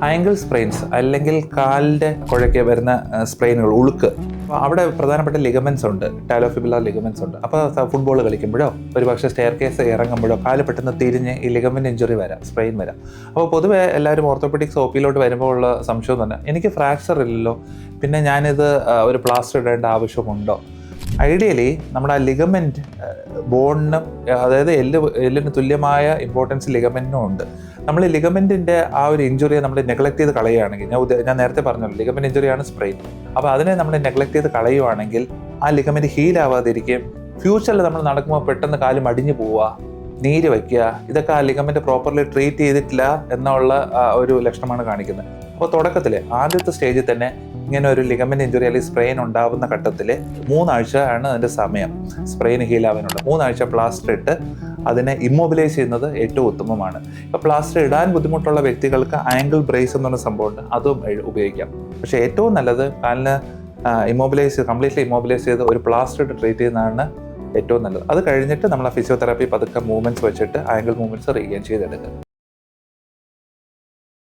Angle sprains അല്ലെങ്കിൽ കാലിൻ്റെ കുഴയ്ക്ക് വരുന്ന സ്പ്രെയിനുകൾ, ഉളുക്ക്, അപ്പോൾ അവിടെ പ്രധാനപ്പെട്ട ലിഗമെൻസ് ഉണ്ട്, ടാലോഫിബുലാർ ലിഗമെൻസ് ഉണ്ട്. അപ്പോൾ ഫുട്ബോൾ കളിക്കുമ്പോഴോ ഒരു പക്ഷേ സ്റ്റെയർ കേസ് ഇറങ്ങുമ്പോഴോ കാല് പെട്ടെന്ന് തിരിഞ്ഞ് ഈ ലിഗമെൻറ്റ് ഇഞ്ചുറി വരാം, സ്പ്രെയിൻ വരാം. അപ്പോൾ പൊതുവെ എല്ലാവരും ഓർത്തോപെഡിക്സ് ഒ.പിയിലോട്ട് വരുമ്പോൾ ഉള്ള സംശയം തന്നെ, എനിക്ക് ഫ്രാക്ചർ ഇല്ലല്ലോ, പിന്നെ ഞാനിത് ഒരു പ്ലാസ്റ്റർ ഇടേണ്ട ആവശ്യമുണ്ടോ? ഐഡിയലി നമ്മുടെ ആ ലിഗമെൻറ്റ് ബോണിനും, അതായത് എല്ലിന് തുല്യമായ ഇമ്പോർട്ടൻസ് ലിഗമെൻറ്റിനും ഉണ്ട്. നമ്മൾ ഈ ലിഗമെൻറ്റിൻ്റെ ആ ഒരു ഇഞ്ചുറിയെ നമ്മൾ നെഗ്ലക്ട് ചെയ്ത് കളയുകയാണെങ്കിൽ, ഞാൻ നേരത്തെ പറഞ്ഞല്ലോ ലിഗമെൻറ്റ് ഇഞ്ചുറിയാണ് സ്പ്രെയിൻ. അപ്പോൾ അതിനെ നമ്മൾ നെഗ്ലക്ട് ചെയ്ത് കളയുവാണെങ്കിൽ ആ ലിഗമെൻറ്റ് ഹീൽ ആവാതിരിക്കും. ഫ്യൂച്ചറിൽ നമ്മൾ നടക്കുമ്പോൾ പെട്ടെന്ന് കാല് മടിഞ്ഞു പോവുക, നീര് വയ്ക്കുക, ഇതൊക്കെ ആ ലിഗമെൻറ്റ് പ്രോപ്പർലി ട്രീറ്റ് ചെയ്തിട്ടില്ല എന്നുള്ള ഒരു ലക്ഷണമാണ് കാണിക്കുന്നത്. അപ്പോൾ തുടക്കത്തിൽ ആദ്യത്തെ സ്റ്റേജിൽ തന്നെ ഇങ്ങനെ ഒരു ലിഗമെൻറ്റ് ഇഞ്ചുറി അല്ലെങ്കിൽ സ്പ്രെയിൻ ഉണ്ടാകുന്ന ഘട്ടത്തിൽ 3 ആഴ്ച ആണ് അതിൻ്റെ സമയം സ്പ്രെയിൻ ഹീൽ ആവാനുള്ള. 3 ആഴ്ച പ്ലാസ്റ്റർ ഇട്ട് അതിനെ ഇമ്മൊബിലൈസ് ചെയ്യുന്നത് ഏറ്റവും ഉത്തമമാണ്. ഇപ്പോൾ പ്ലാസ്റ്റർ ഇടാൻ ബുദ്ധിമുട്ടുള്ള വ്യക്തികൾക്ക് ആങ്കിൾ ബ്രേസ് എന്ന് പറഞ്ഞ സംഭവമുണ്ട്, അതും ഉപയോഗിക്കാം. പക്ഷേ ഏറ്റവും നല്ലത് കാലിന് കംപ്ലീറ്റ്ലി ഇമ്മൊബിലൈസ് ചെയ്ത് ഒരു പ്ലാസ്റ്റർ ഇട്ട് ട്രീറ്റ് ചെയ്യുന്നതാണ് ഏറ്റവും നല്ലത്. അത് കഴിഞ്ഞിട്ട് നമ്മൾ ഫിസിയോതെറാപ്പി പതുക്കെ മൂവ്മെൻറ്റ്സ് വെച്ചിട്ട് ആങ്കിൾ മൂവ്മെൻറ്റ്സ് റീഗെയിൻ ചെയ്തെടുക്കുക.